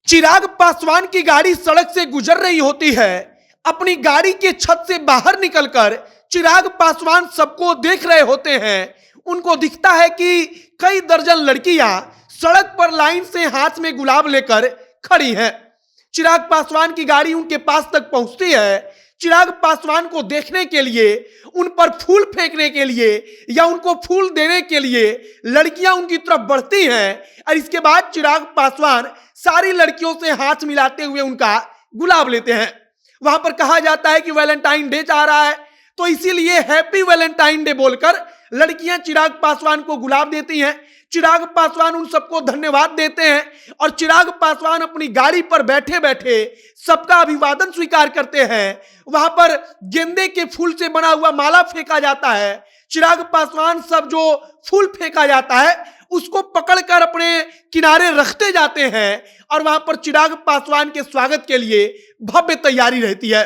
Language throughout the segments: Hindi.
चिराग पासवान की गाड़ी सड़क से गुजर रही होती है। अपनी गाड़ी के छत से बाहर निकलकर चिराग पासवान सबको देख रहे होते हैं। उनको दिखता है कि कई दर्जन लड़कियां सड़क पर लाइन से हाथ में गुलाब लेकर खड़ी हैं। चिराग पासवान की गाड़ी उनके पास तक पहुंचती है। चिराग पासवान को देखने के लिए, उन पर फूल फेंकने के लिए या उनको फूल देने के लिए लड़कियां उनकी तरफ बढ़ती हैं और इसके बाद चिराग पासवान सारी लड़कियों से हाथ मिलाते हुए उनका गुलाब लेते हैं। वहां पर कहा जाता है कि वैलेंटाइन डे जा रहा है, तो इसीलिए हैप्पी वैलेंटाइन डे बोलकर लड़कियां चिराग पासवान को गुलाब देती हैं। चिराग पासवान उन सबको धन्यवाद देते हैं और चिराग पासवान अपनी गाड़ी पर बैठे बैठे सबका अभिवादन स्वीकार करते हैं। वहां पर गेंदे के फूल से बना हुआ माला फेंका जाता है। चिराग पासवान सब जो फूल फेंका जाता है उसको पकड़कर अपने किनारे रखते जाते हैं और वहां पर चिराग पासवान के स्वागत के लिए भव्य तैयारी रहती है।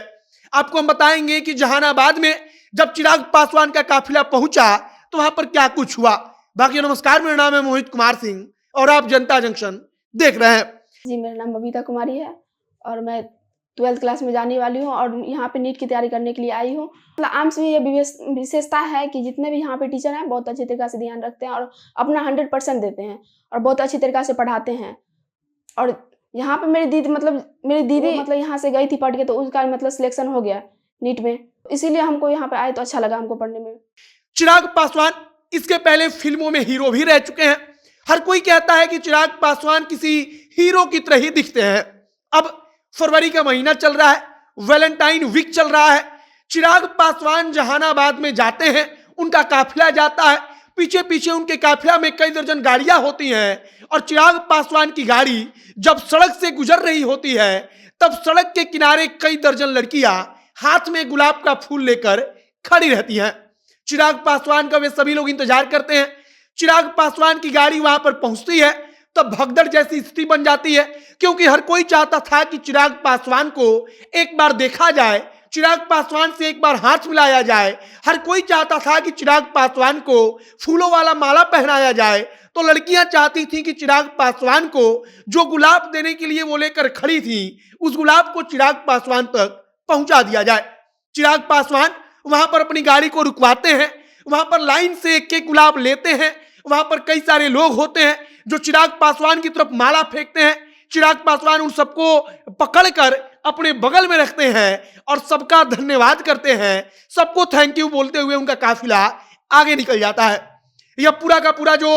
आपको हम बताएंगे कि जहानाबाद में जब चिराग पासवान का काफिला पहुंचा तो वहां पर क्या कुछ हुआ। बाकी नमस्कार, मेरा नाम है मोहित कुमार सिंह और आप जनता जंक्शन देख रहे हैं। जी, मेरा नाम बबीता कुमारी है और मैं 12th क्लास में जाने वाली हूँ और यहाँ पे नीट की तैयारी करने के लिए आई हूँ। मतलब आर्म्स में ये विशेषता है कि जितने भी यहाँ पे टीचर हैं बहुत अच्छी तरीके से ध्यान रखते हैं और अपना 100% देते हैं और बहुत अच्छी तरीके से पढ़ाते हैं। और यहाँ पे मेरी दीदी यहाँ से गई थी पढ़ के, तो उसका मतलब सिलेक्शन हो गया नीट में, इसीलिए हमको यहाँ पे आए तो अच्छा लगा हमको पढ़ने में। चिराग पासवान इसके पहले फिल्मों में हीरो भी रह चुके हैं। हर कोई कहता है कि चिराग पासवान किसी हीरो की तरह ही दिखते हैं। अब फरवरी का महीना चल रहा है, वैलेंटाइन वीक चल रहा है। चिराग पासवान जहानाबाद में जाते हैं, उनका काफिला जाता है। पीछे पीछे उनके काफिला में कई दर्जन गाड़ियां होती हैं और चिराग पासवान की गाड़ी जब सड़क से गुजर रही होती है तब सड़क के किनारे कई दर्जन लड़कियां हाथ में गुलाब का फूल लेकर खड़ी रहती हैं। चिराग पासवान का वे सभी लोग इंतजार करते हैं। चिराग पासवान की गाड़ी वहां पर पहुंचती है तब भगदड़ जैसी स्थिति बन जाती है, क्योंकि हर कोई चाहता था कि चिराग पासवान को एक बार देखा जाए, चिराग पासवान से एक बार हाथ मिलाया जाए। हर कोई चाहता था कि चिराग पासवान को फूलों वाला माला पहनाया जाए। तो लड़कियां चाहती थी कि चिराग पासवान को जो गुलाब देने के लिए वो लेकर खड़ी थी उस गुलाब को चिराग पासवान तक पहुंचा दिया जाए। चिराग पासवान वहां पर अपनी गाड़ी को रुकवाते हैं, वहां पर लाइन से एक एक गुलाब लेते हैं। वहां पर कई सारे लोग होते हैं जो चिराग पासवान की तरफ माला फेंकते हैं। चिराग पासवान उन सबको पकड़कर अपने बगल में रखते हैं और सबका धन्यवाद करते हैं। सबको थैंक यू बोलते हुए उनका काफिला आगे निकल जाता है। यह पूरा का पूरा जो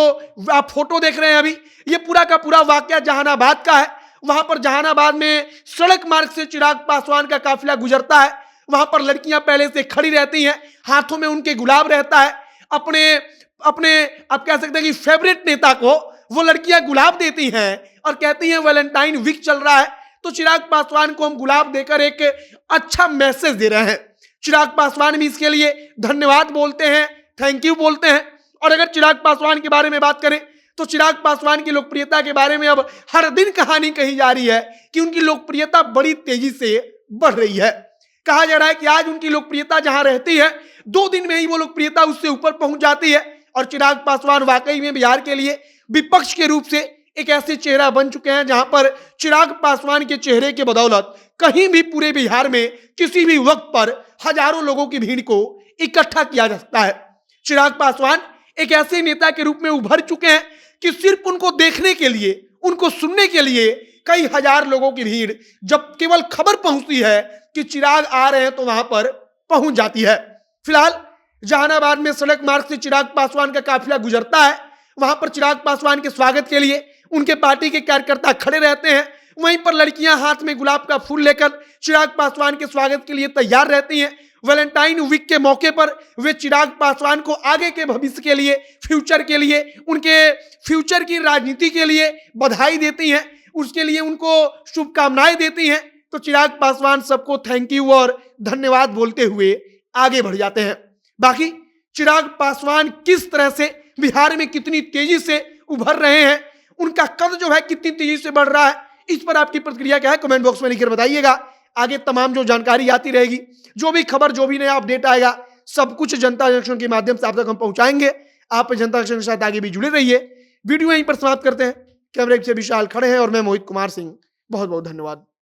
आप फोटो देख रहे हैं अभी, यह पूरा का पूरा वाकया जहानाबाद का है। वहां पर जहानाबाद में सड़क मार्ग से चिराग पासवान का काफिला गुजरता है। वहां पर लड़कियां पहले से खड़ी रहती हैं, हाथों में उनके गुलाब रहता है। अपने आप कह सकते हैं कि फेवरेट नेता को वो लड़कियां गुलाब देती हैं और कहती हैं वैलेंटाइन वीक चल रहा है तो चिराग पासवान को हम गुलाब देकर एक अच्छा मैसेज दे रहे हैं। चिराग पासवान भी इसके लिए धन्यवाद बोलते हैं, थैंक यू बोलते हैं। और अगर चिराग पासवान के बारे में बात करें तो चिराग पासवान की लोकप्रियता के बारे में अब हर दिन कहानी कही जा रही है कि उनकी लोकप्रियता बड़ी तेजी से बढ़ रही है। कहा जा रहा है कि आज उनकी लोकप्रियता जहां रहती है 2 दिन में ही वो लोकप्रियता उससे ऊपर पहुंच जाती है। और चिराग पासवान वाकई में बिहार के लिए विपक्ष के रूप से एक ऐसे चेहरा बन चुके हैं जहां पर चिराग पासवान के चेहरे के बदौलत कहीं भी पूरे बिहार में किसी भी वक्त पर हजारों लोगों की भीड़ को इकट्ठा किया जा सकता है। चिराग पासवान एक ऐसे नेता के रूप में उभर चुके हैं कि सिर्फ उनको देखने के लिए, उनको सुनने के लिए कई हजार लोगों की भीड़ जब केवल खबर पहुंचती है कि चिराग आ रहे हैं तो वहां पर पहुंच जाती है। फिलहाल जहानाबाद में सड़क मार्ग से चिराग पासवान का काफिला गुजरता है। वहां पर चिराग पासवान के स्वागत के लिए उनके पार्टी के कार्यकर्ता खड़े रहते हैं। वहीं पर लड़कियां हाथ में गुलाब का फूल लेकर चिराग पासवान के स्वागत के लिए तैयार रहती हैं। वैलेंटाइन वीक के मौके पर वे चिराग पासवान को आगे के भविष्य के लिए, फ्यूचर के लिए, उनके फ्यूचर की राजनीति के लिए बधाई देती हैं, उसके लिए उनको शुभकामनाएं देती हैं। तो चिराग पासवान सबको थैंक यू और धन्यवाद बोलते हुए आगे बढ़ जाते हैं। बाकी चिराग पासवान किस तरह से बिहार में कितनी तेजी से उभर रहे हैं, उनका कद जो है कितनी तेजी से बढ़ रहा है, इस पर आपकी प्रतिक्रिया क्या है कमेंट बॉक्स में लिखकर बताइएगा। आगे तमाम जो जानकारी आती रहेगी, जो भी खबर, जो भी नया अपडेट आएगा, सब कुछ जनता जंक्शन के माध्यम से आप तक हम पहुंचाएंगे। आप जनता जंक्शन के साथ आगे भी जुड़े रहिए। वीडियो यहीं पर समाप्त करते हैं। कैमरे से विशाल खड़े हैं और मैं मोहित कुमार सिंह बहुत बहुत धन्यवाद।